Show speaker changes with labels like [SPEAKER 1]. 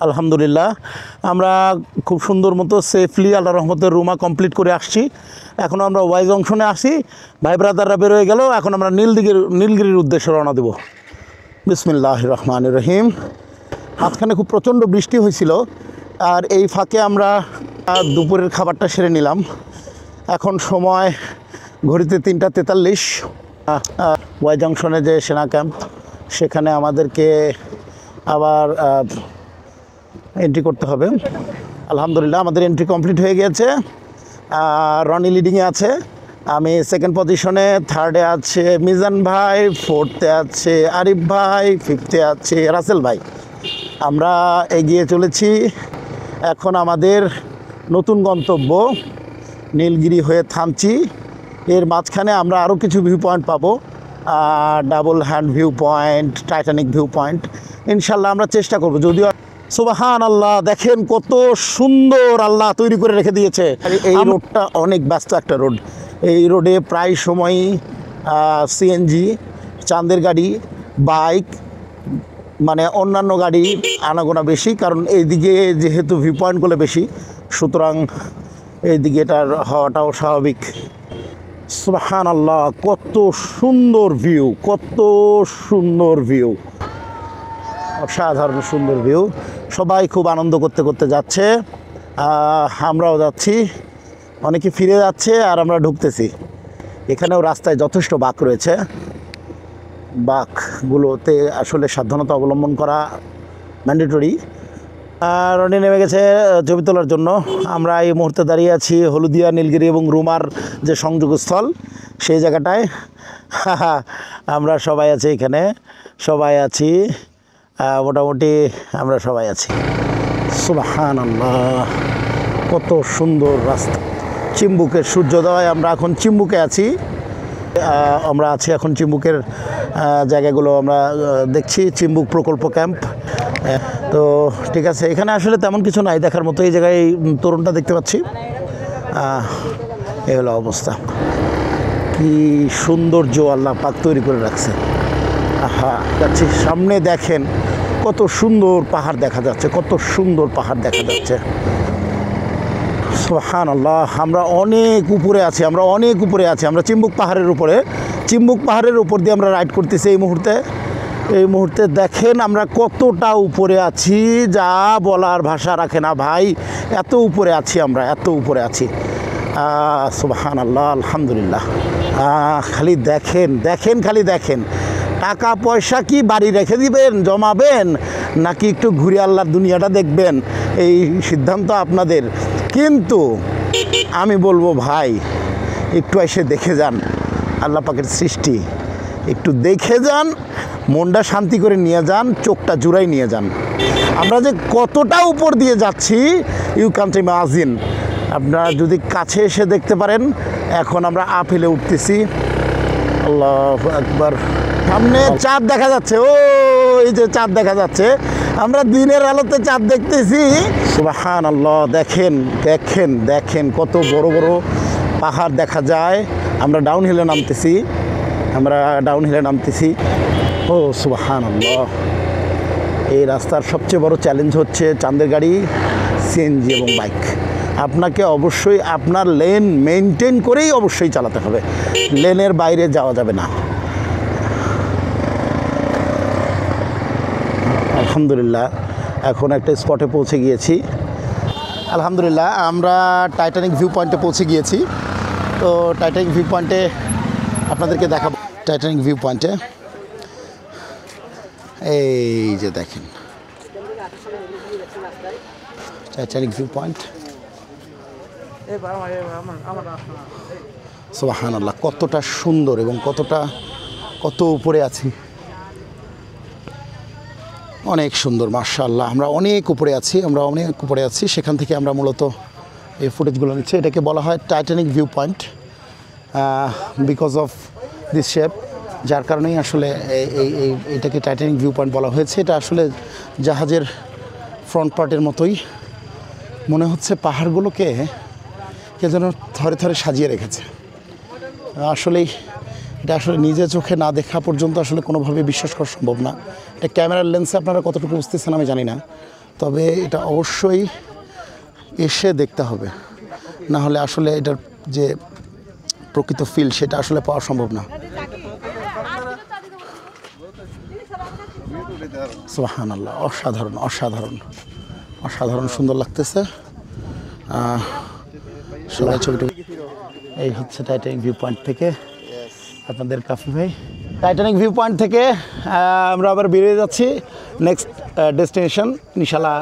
[SPEAKER 1] আলহামদুলিল্লাহ আমরা খুব সুন্দর মতো সেফলি আল্লাহ রহমতের রুমা কমপ্লিট করে আসছি। এখন আমরা ওয়াই জংশনে আসি, ভাই ব্রাদাররা বের হয়ে গেল। এখন আমরা নীলগিরির উদ্দেশ্যে রওনা দেব। বিসমিল্লাহির রহমানির রহিম। মাঝখানে খুব প্রচণ্ড বৃষ্টি হয়েছিল, আর এই ফাঁকে আমরা দুপুরের খাবারটা সেরে নিলাম। এখন সময় ঘড়িতে 3:43। ওয়াই জংশনে যে সেনা ক্যাম্প, সেখানে আমাদেরকে আবার এন্ট্রি করতে হবে। আলহামদুলিল্লাহ আমাদের এন্ট্রি কমপ্লিট হয়ে গিয়েছে। রনি লিডিংয়ে আছে, আমি সেকেন্ড পজিশনে, থার্ডে আছে মিজান ভাই, ফোর্থে আছে আরিফ ভাই, ফিফথে আছে রাসেল ভাই। আমরা এগিয়ে চলেছি। এখন আমাদের নতুন গন্তব্য নীলগিরি হয়ে থামছি। এর মাঝখানে আমরা আরও কিছু ভিউ পয়েন্ট পাবো, double hand view point, Titanic view point. ইনশাল্লাহ আমরা চেষ্টা করব। যদিও সুবহান আল্লাহ, দেখেন কত সুন্দর আল্লাহ তৈরি করে রেখে দিয়েছে। এই রোডটা অনেক ব্যস্ত একটা রোড। এই রোডে প্রায় সময়ই সিএনজি, চাঁদের গাড়ি, বাইক, মানে অন্যান্য গাড়ি আনাগোনা বেশি, কারণ এইদিকে যেহেতু ভিউ পয়েন্টগুলো বেশি, সুতরাং এইদিকে এটার হওয়াটাও স্বাভাবিক। সুবহান আল্লাহ, কত সুন্দর ভিউ, কত সুন্দর ভিউ, অসাধারণ সুন্দর ভিউ। সবাই খুব আনন্দ করতে করতে যাচ্ছে, আমরাও যাচ্ছি। অনেকে ফিরে যাচ্ছে আর আমরা ঢুকতেছি। এখানেও রাস্তায় যথেষ্ট বাঁক রয়েছে। বাঁকগুলোতে আসলে সাবধানতা অবলম্বন করা ম্যান্ডেটরি। রনি নেমে গেছে ছবি তোলার জন্য। আমরা এই মুহূর্তে দাঁড়িয়ে আছি হলুদিয়া, নীলগিরি এবং রুমার যে সংযোগস্থল, সেই জায়গাটায়। আমরা সবাই আছি এখানে, সবাই আছি, মোটামুটি আমরা সবাই আছি। সুবহানাল্লাহ, কত সুন্দর রাস্তা। চিম্বুকের সূর্যোদয়। আমরা এখন চিম্বুকে আছি। আমরা আছি এখন চিম্বুকের জায়গাগুলো আমরা দেখছি। চিম্বুক প্রকল্প ক্যাম্প। তো ঠিক আছে, এখানে আসলে তেমন কিছু নাই দেখার মতো। এই জায়গায় তরুণটা দেখতে পাচ্ছি। এই হলো অবস্থা। কি সৌন্দর্য আল্লাহ পাক তৈরি করে রাখছে। যাচ্ছি সামনে, দেখেন কত সুন্দর পাহাড় দেখা যাচ্ছে, কত সুন্দর পাহাড় দেখা যাচ্ছে। সুবহানাল্লাহ, আমরা অনেক উপরে আছি, আমরা অনেক উপরে আছি। আমরা চিম্বুক পাহাড়ের উপরে, চিম্বুক পাহাড়ের উপর দিয়ে আমরা রাইড করতেছি এই মুহূর্তে। এই মুহূর্তে দেখেন আমরা কতটা উপরে আছি, যা বলার ভাষা রাখে না ভাই। এত উপরে আছি আমরা, এত উপরে আছি। সুবহানাল্লাহ, আলহামদুলিল্লাহ। খালি দেখেন, দেখেন, খালি দেখেন। টাকা পয়সা কি বাড়ি রেখে দিবেন, জমাবেন, নাকি একটু ঘুরে আল্লাহর দুনিয়াটা দেখবেন, এই সিদ্ধান্ত আপনাদের। কিন্তু আমি বলবো ভাই, একটু এসে দেখে যান আল্লাহ পাকের সৃষ্টি, একটু দেখে যান, মনটা শান্তি করে নিয়ে যান, চোখটা জুড়াই নিয়ে যান। আমরা যে কতটা উপর দিয়ে যাচ্ছি, ইউ ক্যান্ট ইমাজিন। আপনারা যদি কাছে এসে দেখতে পারেন। এখন আমরা আপেলে উঠতেছি। আল্লাহু আকবার। সামনে চাঁদ দেখা যাচ্ছে, ও এই যে চাঁদ দেখা যাচ্ছে। আমরা দিনের আলোতে চাঁদ দেখতেছি। সুবহানাল্লাহ, দেখেন, দেখেন, দেখেন কত বড় বড় পাহাড় দেখা যায়। আমরা ডাউন হিলে নামতেছি, আমরা ডাউন হিলে নামতেছি। ও সুবহানাল্লাহ। এই রাস্তার সবচেয়ে বড় চ্যালেঞ্জ হচ্ছে চাঁদের গাড়ি, সিএনজি এবং বাইক। আপনাকে অবশ্যই আপনার লেন মেনটেন করেই অবশ্যই চালাতে হবে, লেনের বাইরে যাওয়া যাবে না। আলহামদুলিল্লাহ, এখন একটা স্পটে পৌঁছে গিয়েছি। আলহামদুলিল্লাহ, আমরা টাইটানিক ভিউ পয়েন্টে পৌঁছে গিয়েছি। তো টাইটানিক ভিউ পয়েন্টে আপনাদেরকে দেখাবো। টাইটানিক ভিউ পয়েন্টে এই যে দেখেন টাইটানিক ভিউ পয়েন্ট। সুবহানাল্লাহ, কতটা সুন্দর এবং কত উপরে আছি। অনেক সুন্দর, মাশাআল্লাহ। আমরা অনেক উপরে আছি, আমরা অনেক উপরে আছি। সেখান থেকে আমরা মূলত এই ফুটেজগুলো নিচ্ছি। এটাকে বলা হয় Titanic view point because of this shape, যার কারণেই আসলে এটাকে টাইটানিক ভিউ পয়েন্ট বলা হয়েছে। এটা আসলে জাহাজের ফ্রন্ট পার্টের মতোই মনে হচ্ছে। পাহাড়গুলোকে কে যেন থরে থরে সাজিয়ে রেখেছে। আসলেই এটা আসলে নিজে চোখে না দেখা পর্যন্ত আসলে কোনোভাবে বিশ্বাস করা সম্ভব না। এটা ক্যামেরার লেন্সে আপনারা কতটুকু বুঝতেছেন আমি জানি না, তবে এটা অবশ্যই এসে দেখতে হবে, না হলে আসলে এটার যে প্রকৃত ফিল সেটা আসলে পাওয়া সম্ভব না। সুবহানাল্লাহ, অসাধারণ অসাধারণ অসাধারণ সুন্দর লাগতেছে। সবাই ছবিটা, এই হচ্ছে টাইটানিক ভিউ পয়েন্ট থেকে আপনাদের কাফি ভাই। টাইটানিক ভিউ পয়েন্ট থেকে আমরা আবার বেরিয়ে যাচ্ছি নেক্সট ডেস্টিনেশন ইনশাল্লাহ।